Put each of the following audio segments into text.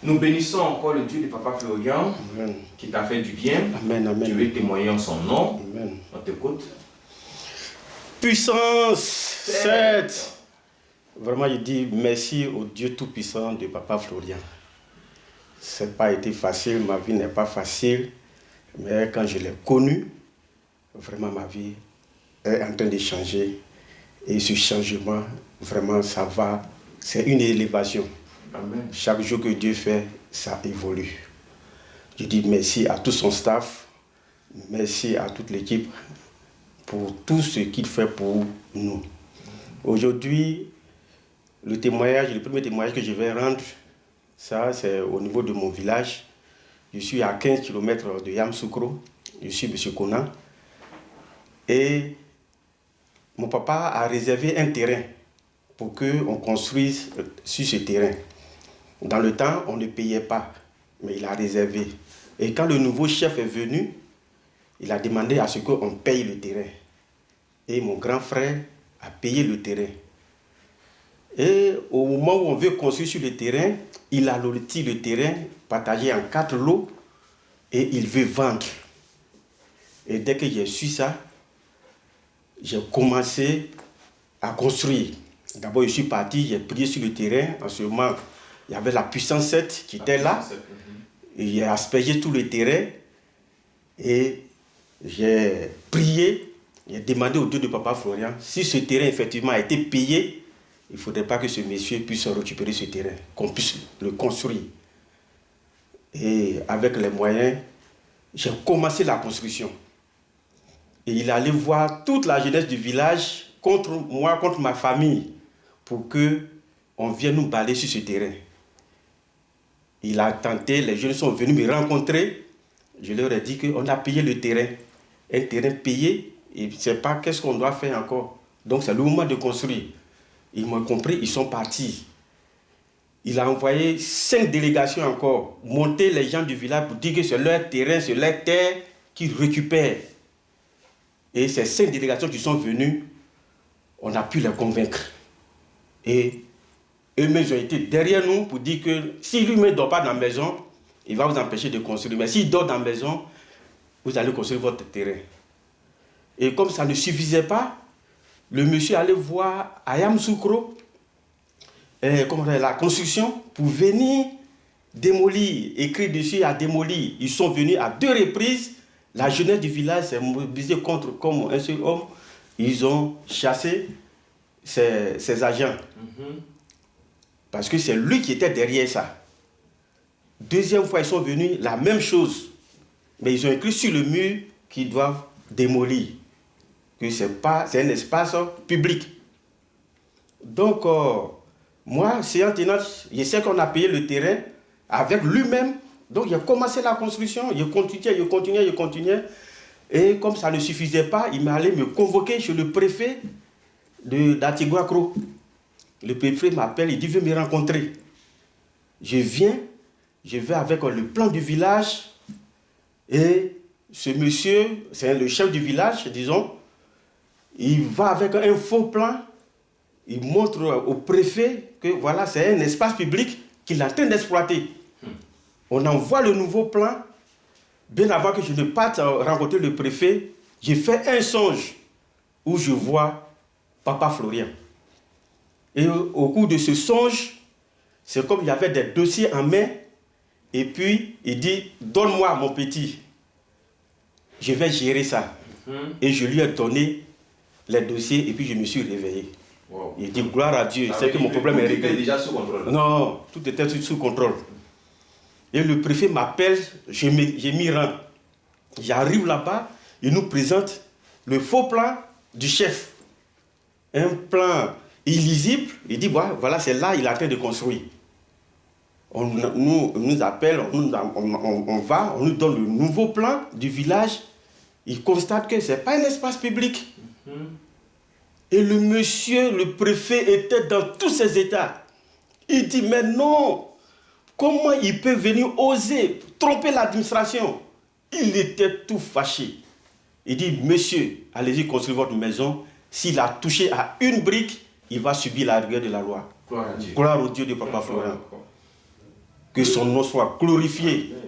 Nous bénissons encore le Dieu de Papa Florian, Amen. Qui t'a fait du bien. Amen, amen. Tu veux témoigner en son nom. Amen. On t'écoute. Puissance 7. Vraiment, je dis merci au Dieu Tout-Puissant de Papa Florian. Ça n'a pas été facile, ma vie n'est pas facile, mais quand je l'ai connu, vraiment ma vie est en train de changer. Et ce changement, vraiment, ça va, c'est une élévation. Amen. Chaque jour que Dieu fait, ça évolue. Je dis merci à tout son staff, merci à toute l'équipe pour tout ce qu'il fait pour nous. Aujourd'hui, le premier témoignage que je vais rendre, ça c'est au niveau de mon village. Je suis à 15 km de Yamoussoukro, je suis M. Kona. Et mon papa a réservé un terrain pour qu'on construise sur ce terrain. Dans le temps, on ne payait pas, mais il a réservé. Et quand le nouveau chef est venu, il a demandé à ce qu'on paye le terrain. Et mon grand frère a payé le terrain. Et au moment où on veut construire sur le terrain, il a loti le terrain, partagé en 4 lots, et il veut vendre. Et dès que j'ai su ça, j'ai commencé à construire. D'abord, je suis parti, j'ai prié sur le terrain. En ce moment, il y avait la puissance 7 qui était là. Et j'ai aspergé tout le terrain. Et j'ai prié, j'ai demandé au Dieu de Papa Florian, si ce terrain effectivement a été payé, il ne faudrait pas que ce monsieur puisse récupérer ce terrain, qu'on puisse le construire. Et avec les moyens, j'ai commencé la construction. Et il allait voir toute la jeunesse du village contre moi, contre ma famille, pour qu'on vienne nous balayer sur ce terrain. Il a tenté, les jeunes sont venus me rencontrer. Je leur ai dit qu'on a payé le terrain. Un terrain payé, et je ne sais pas qu'est-ce qu'on doit faire encore. Donc c'est le moment de construire. Ils m'ont compris, ils sont partis. Il a envoyé 5 délégations encore, monter les gens du village pour dire que c'est leur terrain, c'est leur terre qu'ils récupèrent. Et ces 5 délégations qui sont venues, on a pu les convaincre. Et eux-mêmes ont été derrière nous pour dire que si lui ne dort pas dans la maison, il va vous empêcher de construire. Mais s'il dort dans la maison, vous allez construire votre terrain. Et comme ça ne suffisait pas, le monsieur allait voir à Yamoussoukro la construction pour venir démolir, écrire dessus à démolir. Ils sont venus à 2 reprises. La jeunesse du village s'est mobilisée contre comme un seul homme. Ils ont chassé ses agents. Parce que c'est lui qui était derrière ça. Deuxième fois, ils sont venus, la même chose. Mais ils ont écrit sur le mur qu'ils doivent démolir. Que c'est un espace public. Donc, moi, séant tenant, je sais qu'on a payé le terrain avec lui-même. Donc, j'ai commencé la construction. Je continuais. Et comme ça ne suffisait pas, il m'allait me convoquer chez le préfet d'Atiguacro. Le préfet m'appelle, il dit, viens me rencontrer. Je viens, je vais avec le plan du village. Et ce monsieur, c'est le chef du village, disons, il va avec un faux plan. Il montre au préfet que voilà, c'est un espace public qu'il est en train d'exploiter. On envoie le nouveau plan. Bien avant que je ne parte rencontrer le préfet, j'ai fait un songe où je vois Papa Florian. Et au cours de ce songe, c'est comme il y avait des dossiers en main. Et puis, il dit, donne-moi mon petit. Je vais gérer ça. Et je lui ai donné les dossiers et puis je me suis réveillé. Wow. Il dit, gloire à Dieu, c'est que mon problème est réglé. Tout était déjà sous contrôle. Non, tout était sous contrôle. Et le préfet m'appelle, j'ai mis rang. J'arrive là-bas, il nous présente le faux plan du chef. Un plan illisible. Il dit, voilà, c'est là, il est en train de construire. On nous appelle, on va, on nous donne le nouveau plan du village. Il constate que ce n'est pas un espace public. Et le monsieur, le préfet, était dans tous ses états. Il dit, mais non, comment il peut venir oser tromper l'administration? Il était tout fâché. Il dit, monsieur, allez-y construire votre maison. S'il a touché à une brique, il va subir la rigueur de la loi. Gloire à Dieu. Gloire au Dieu de Papa Florian. Que son nom soit glorifié. Amen.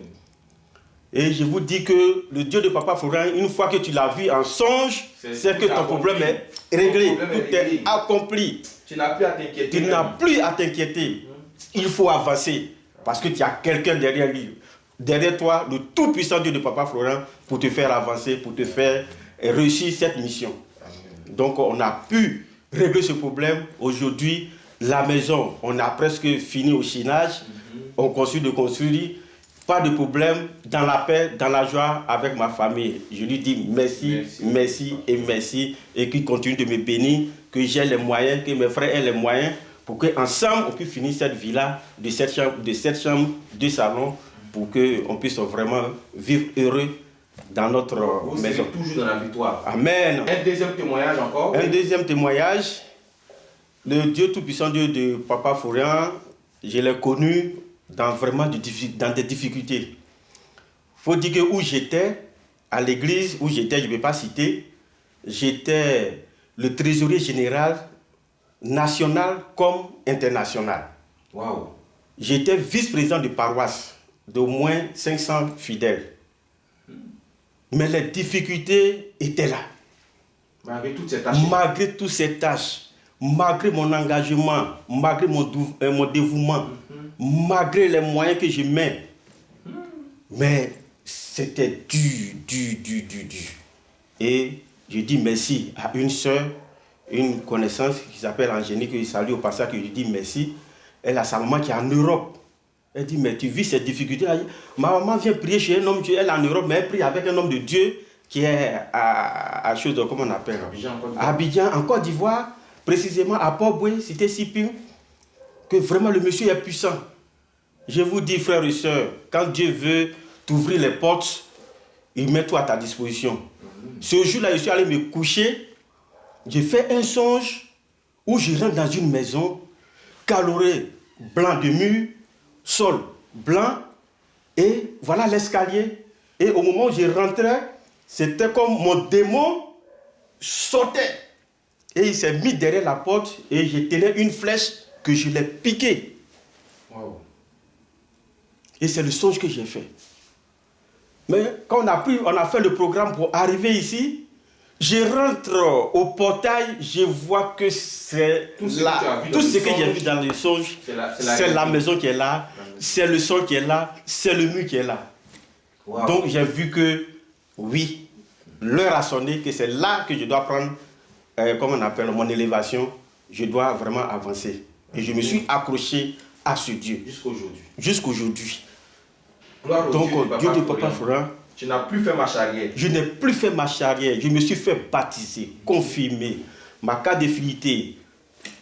Et je vous dis que le Dieu de Papa Florent, une fois que tu l'as vu en songe, c'est que ton problème est réglé, tout est accompli. Tu n'as plus à t'inquiéter. Tu n'as plus à t'inquiéter. Il faut avancer parce que tu as quelqu'un derrière lui. Derrière toi, le tout-puissant Dieu de Papa Florent pour te faire avancer, pour te faire réussir cette mission. Amen. Donc on a pu régler ce problème. Aujourd'hui, la maison, on a presque fini au chinage. On continue de construire. Pas de problème, dans la paix, dans la joie avec ma famille. Je lui dis merci, merci et merci. Et qu'il continue de me bénir, que j'ai les moyens, que mes frères aient les moyens pour qu'ensemble on puisse finir cette villa de 7 chambres, 2 salons, pour qu'on puisse vraiment vivre heureux dans notre Vous maison. serez toujours dans la victoire. Amen. Un deuxième témoignage encore. Un deuxième témoignage. Le Dieu tout-puissant, Dieu de Papa Florent, je l'ai connu dans vraiment dans des difficultés. Il faut dire que où j'étais, à l'église où j'étais, je ne vais pas citer, j'étais le trésorier général national comme international. Waouh. J'étais vice-président de paroisse d'au moins 500 fidèles. Mais les difficultés étaient là. Malgré toutes ces tâches. Malgré toutes ces tâches, malgré mon engagement, malgré mon dévouement, malgré les moyens que je mets, mais c'était dur. Et je dis merci à une soeur, une connaissance qui s'appelle Angélique, que je salue au passage, que je dis merci. Elle a sa maman qui est en Europe. Elle dit, mais tu vis ces difficultés. Ma maman vient prier chez un homme, elle est en Europe, mais elle prie avec un homme de Dieu qui est à chose de, comment on appelle, Abidjan, en Côte d'Ivoire, précisément à Port-Boué, cité Sipim, que vraiment le monsieur est puissant. Je vous dis, frères et sœurs, quand Dieu veut t'ouvrir les portes, il met tout à ta disposition. Ce jour-là, je suis allé me coucher, j'ai fait un songe où je rentre dans une maison, calorée, blanc de mur, sol blanc, et voilà l'escalier. Et au moment où je rentrais, c'était comme mon démon sautait. Et il s'est mis derrière la porte et je tenais une flèche que je l'ai piquée. Wow. Et c'est le songe que j'ai fait. Mais quand on a fait le programme pour arriver ici, je rentre au portail, je vois que c'est tout ce que j'ai vu dans le songe, c'est la maison qui est là, c'est le sol qui est là, c'est le mur qui est là. Wow. Donc j'ai vu que, oui, l'heure a sonné, que c'est là que je dois prendre, comme on appelle, mon élévation, je dois vraiment avancer. Et je me suis accroché à ce Dieu. Jusqu'aujourd'hui. Jusqu'aujourd'hui. Donc, Dieu de Papa Florent, tu n'as plus fait marche arrière. Je n'ai plus fait marche arrière. Je me suis fait baptiser, confirmer. Ma carte de fidélité,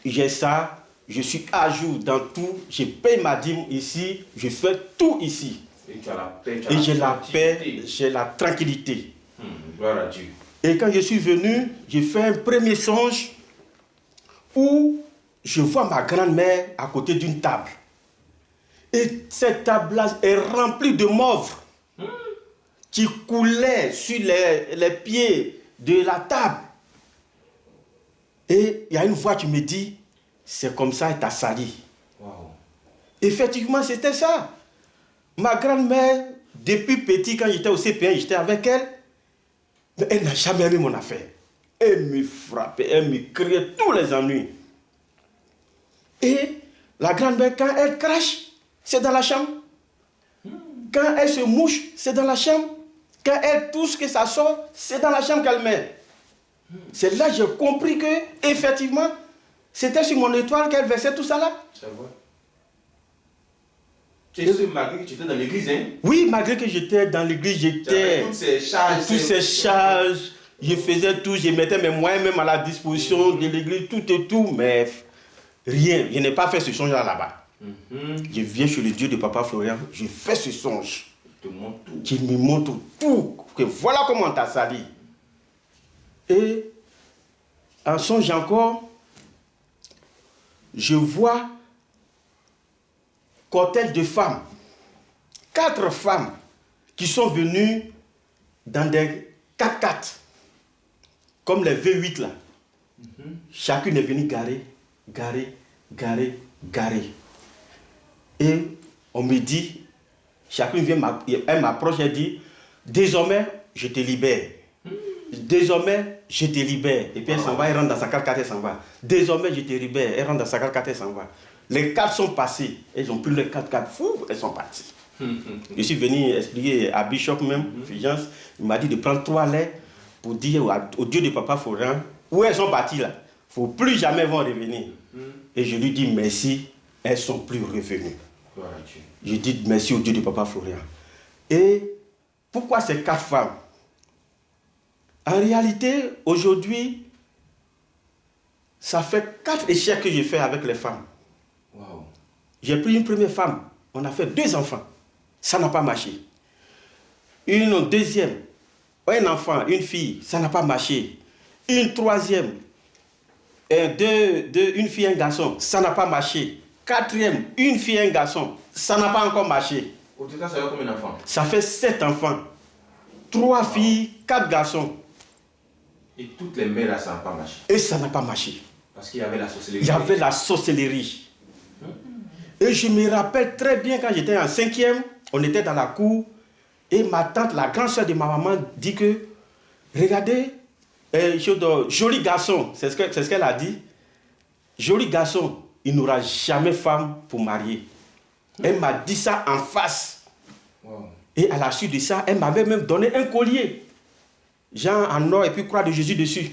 j'ai ça. Je suis à jour dans tout. Je paye ma dîme ici. Je fais tout ici. Et tu as la paix. Et j'ai la paix, j'ai la tranquillité. Gloire à Dieu. Et quand je suis venu, j'ai fait un premier songe où je vois ma grand-mère à côté d'une table. Et cette table-là est remplie de mauve qui coulait sur les pieds de la table. Et il y a une voix qui me dit, c'est comme ça, elle t'a sali. Wow. Effectivement, c'était ça. Ma grand-mère, depuis petit, quand j'étais au CPN, j'étais avec elle, mais elle n'a jamais aimé mon affaire. Elle me frappait, elle me criait tous les ennuis. Et la grand-mère, quand elle crache, c'est dans la chambre. Quand elle se mouche, c'est dans la chambre. Quand elle touche, que ça sort, c'est dans la chambre qu'elle met. C'est là que j'ai compris que, effectivement, c'était sur mon étoile qu'elle versait tout ça là. C'est vrai. Et ce, malgré que tu étais dans l'église, hein? Oui, malgré que j'étais dans l'église, j'étais... Toutes ces charges. Toutes ces charges, je faisais tout, je mettais mes moyens même à la disposition de l'église, tout et tout, mais rien. Je n'ai pas fait ce songe là-bas. Je viens chez le Dieu de Papa Florent, je fais ce songe. Il te montre tout. Qui me montre tout, que voilà comment on t'a sali. Et en songe encore, je vois cortège de femmes, 4 femmes qui sont venues dans des 4x4, comme les V8 là. Chacune est venue garer. Et on me dit, chacun vient, elle m'approche, elle dit, désormais, je te libère. Désormais, je te libère. Et puis elle s'en va, elle rentre dans sa 4x4, elle s'en va. Désormais, je te libère. Elle rentre dans sa 4x4, elle s'en va. Les 4 sont passés. Elles ont pris le 4x4, fou, elles sont parties. Je suis venu expliquer à Bishop même, Fulgence, il m'a dit de prendre 3 lettres pour dire au Dieu de Papa Florian, où elles sont parties là. Il ne faut plus jamais vont revenir. Et je lui dis merci, elles ne sont plus revenues. Je dis merci au Dieu de Papa Florian. Et pourquoi ces 4 femmes? En réalité, aujourd'hui, ça fait 4 échecs que j'ai fait avec les femmes. Wow. J'ai pris une première femme, on a fait 2 enfants. Ça n'a pas marché. Une deuxième, un enfant, une fille, ça n'a pas marché. Une troisième, une fille, un garçon, ça n'a pas marché. 4e, une fille, un garçon, ça n'a pas encore marché. Au total, ça fait combien d'enfants? Ça fait 7 enfants. 3 filles, 4 garçons. Et toutes les mères là, ça n'a pas marché. Et ça n'a pas marché. Parce qu'il y avait la sorcellerie. Il y avait la sorcellerie. Et je me rappelle très bien quand j'étais en 5e, on était dans la cour et ma tante, la grande soeur de ma maman, dit que regardez, joli garçon, c'est ce qu'elle a dit. Joli garçon, il n'aura jamais femme pour marier. Elle m'a dit ça en face. Wow. Et à la suite de ça, elle m'avait même donné un collier. Genre en or et puis croix de Jésus dessus.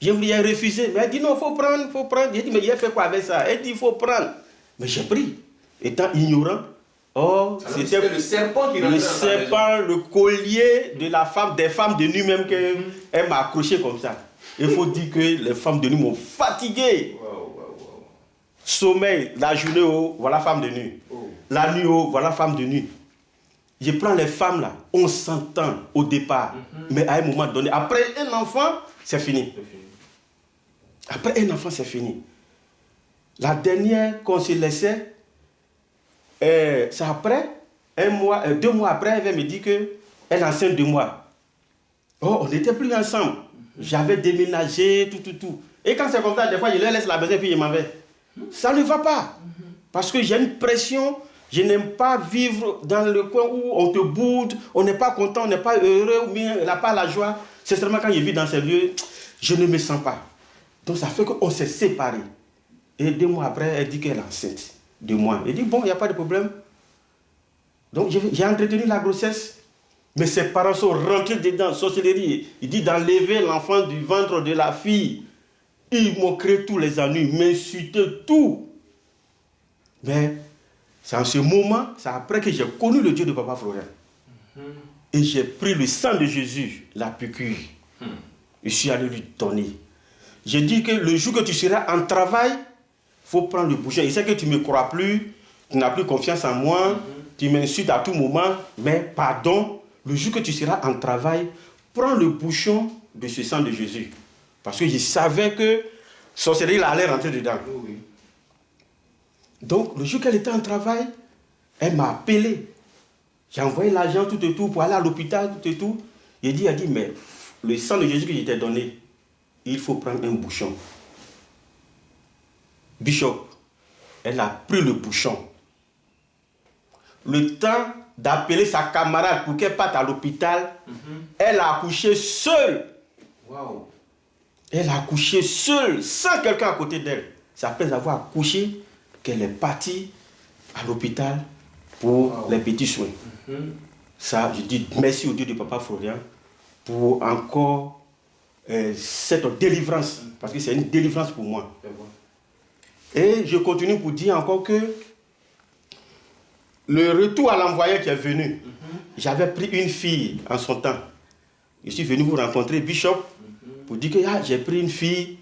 J'ai voulu refuser, mais elle dit non, il faut prendre, il faut prendre. J'ai dit, mais il a fait quoi avec ça? Elle dit, il faut prendre. Mais j'ai pris, étant ignorant. Oh, c'était le serpent qui rentrait le dans sa maison. serpent, le collier de la femme, des femmes de nuit même, qu'elle m'a accroché comme ça. Il faut dire que les femmes de nuit m'ont fatigué. Wow. Sommeil, la journée, oh, voilà femme de nuit. Oh. La nuit, oh, voilà femme de nuit. Je prends les femmes là, on s'entend au départ, mais à un moment donné, après un enfant, c'est fini. Après un enfant, c'est fini. La dernière qu'on se laissait, c'est après, 2 mois après, elle me dit qu'elle est enceinte de moi. Oh, on n'était plus ensemble. J'avais déménagé, tout. Et quand c'est comme ça, des fois, je leur laisse la maison et puis je m'en vais. Ça ne va pas. Parce que j'ai une pression. Je n'aime pas vivre dans le coin où on te boude, on n'est pas content, on n'est pas heureux, ou bien on n'a pas la joie. C'est seulement quand je vis dans ces lieux, je ne me sens pas. Donc ça fait qu'on s'est séparés. Et 2 mois après, elle dit qu'elle est enceinte. 2 mois. Elle dit, bon, il n'y a pas de problème. Donc j'ai entretenu la grossesse. Mais ses parents sont rentrés dedans, sorcellerie. Il dit d'enlever l'enfant du ventre de la fille. Ils m'ont créé tous les ennuis, m'insultaient tout. Mais c'est en ce moment, c'est après que j'ai connu le Dieu de Papa Florian. Et j'ai pris le sang de Jésus, la piqûre. Je suis allé lui donner. J'ai dit que le jour que tu seras en travail, il faut prendre le bouchon. Il sait que tu ne me crois plus, tu n'as plus confiance en moi, tu m'insultes à tout moment, mais pardon, le jour que tu seras en travail, prends le bouchon de ce sang de Jésus. Parce que je savais que sorcellerie allait rentrer dedans. Oui. Donc, le jour qu'elle était en travail, elle m'a appelé. J'ai envoyé l'argent, tout et tout, pour aller à l'hôpital, tout et tout. Elle dit, mais le sang de Jésus que je t'ai donné, il faut prendre un bouchon. Bishop, elle a pris le bouchon. Le temps d'appeler sa camarade pour qu'elle parte à l'hôpital, elle a accouché seule. Wow. Elle a accouché seule, sans quelqu'un à côté d'elle. C'est après avoir accouché qu'elle est partie à l'hôpital pour les petits soins. Ça, je dis merci au Dieu de Papa Florian pour encore cette délivrance, parce que c'est une délivrance pour moi. Et je continue pour dire encore que le retour à l'envoyeur qui est venu, j'avais pris une fille en son temps. Je suis venu vous rencontrer, Bishop, pour dire que j'ai pris une fille,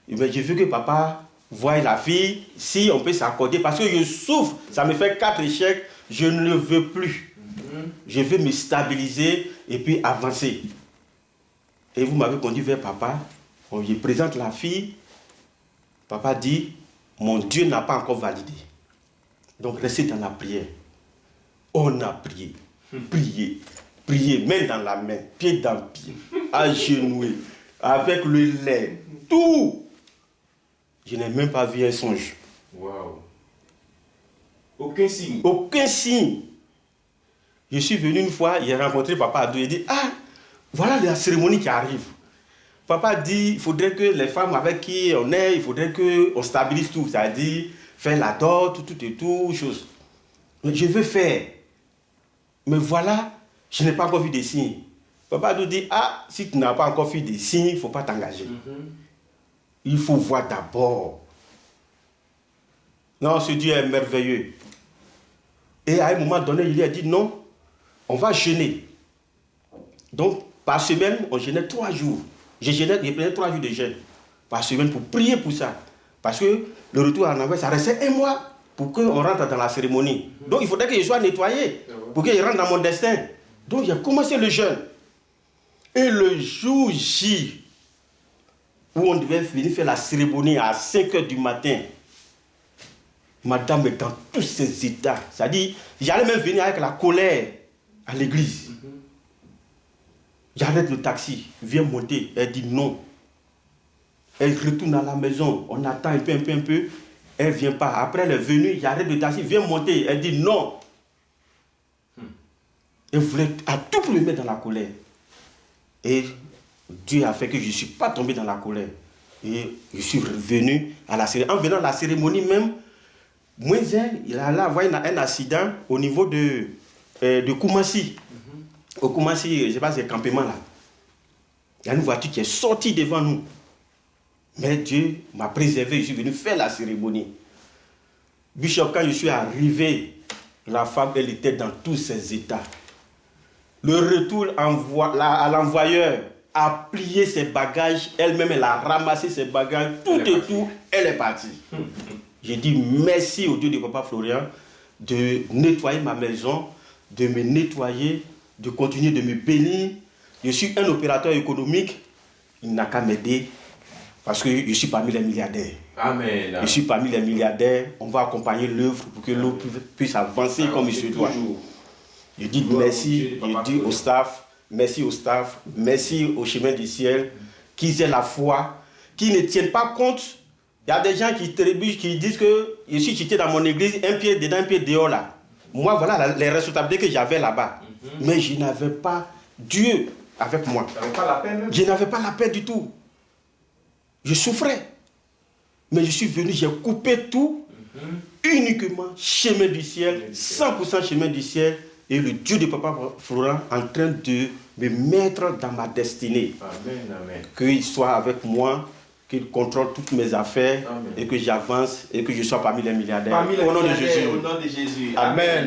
mais j'ai vu que papa voit la fille, si on peut s'accorder, parce que je souffre, ça me fait 4 échecs, je ne le veux plus. Je veux me stabiliser et puis avancer. Et vous m'avez conduit vers papa, on lui présente la fille, papa dit, mon Dieu n'a pas encore validé. Donc restez dans la prière. On a prié, prié, main dans la main, pied dans le pied, agenouillé, avec le lait, tout. Je n'ai même pas vu un songe. Wow. Aucun signe. Aucun signe. Je suis venu une fois, j'ai rencontré Papa Adou, il dit, ah, voilà la cérémonie qui arrive. Papa dit, il faudrait que les femmes avec qui on est, il faudrait qu'on stabilise tout, c'est-à-dire faire la dot, tout, chose. Mais je veux faire. Mais voilà, je n'ai pas encore vu des signes. Papa nous dit, ah, si tu n'as pas encore vu des signes, il ne faut pas t'engager. Il faut voir d'abord. Non, ce Dieu est merveilleux. Et à un moment donné, il lui a dit, non, on va jeûner. Donc, par semaine, on jeûnait 3 jours. Je prenais 3 jours de jeûne par semaine pour prier pour ça. Parce que le retour en envoi, ça restait 1 mois pour qu'on rentre dans la cérémonie. Donc, il faudrait que je sois nettoyé pour que je rentre dans mon destin. Donc, j'ai commencé le jeûne. Et le jour J, où on devait venir faire la cérémonie à 5 h du matin, madame est dans tous ses états. C'est-à-dire, j'allais même venir avec la colère à l'église. J'arrête le taxi, viens monter. Elle dit non. Elle retourne à la maison. On attend un peu. Elle ne vient pas. Après, elle est venue, j'arrête le taxi, viens monter. Elle dit non. Elle voulait à tout pour me mettre dans la colère. Et Dieu a fait que je ne suis pas tombé dans la colère. Et je suis revenu à la cérémonie. En venant à la cérémonie même, il a avoir un accident au niveau de Koumassi. Au Koumassi, je ne sais pas, c'est le campement là. Il y a une voiture qui est sortie devant nous. Mais Dieu m'a préservé, je suis venu faire la cérémonie. Bishop, quand je suis arrivé, la femme, elle était dans tous ses états. Le retour à l'envoyeur a plié ses bagages, elle-même, elle a ramassé ses bagages, tout, elle est partie. J'ai dit merci au Dieu de Papa Florian de nettoyer ma maison, de me nettoyer, de continuer de me bénir. Je suis un opérateur économique, il n'a qu'à m'aider parce que je suis parmi les milliardaires. Amen. Je suis parmi les milliardaires, on va accompagner l'œuvre pour que l'œuvre puisse avancer comme il se doit. Je dis merci, je dis au staff, merci au chemin du ciel, qu'ils aient la foi, qu'ils ne tiennent pas compte. Il y a des gens qui trébuchent, qui disent que je suis quitté dans mon église, un pied dedans, un pied dehors là. Moi, voilà les responsabilités que j'avais là-bas. Mais je n'avais pas Dieu avec moi. Je n'avais pas la paix du tout. Je souffrais. Mais je suis venu, j'ai coupé tout, uniquement chemin du ciel, 100% chemin du ciel. Et le Dieu de Papa Florent en train de me mettre dans ma destinée. Amen. Qu'il soit avec moi, qu'il contrôle toutes mes affaires, et que j'avance et que je sois parmi les milliardaires. Au nom de Jésus. Amen.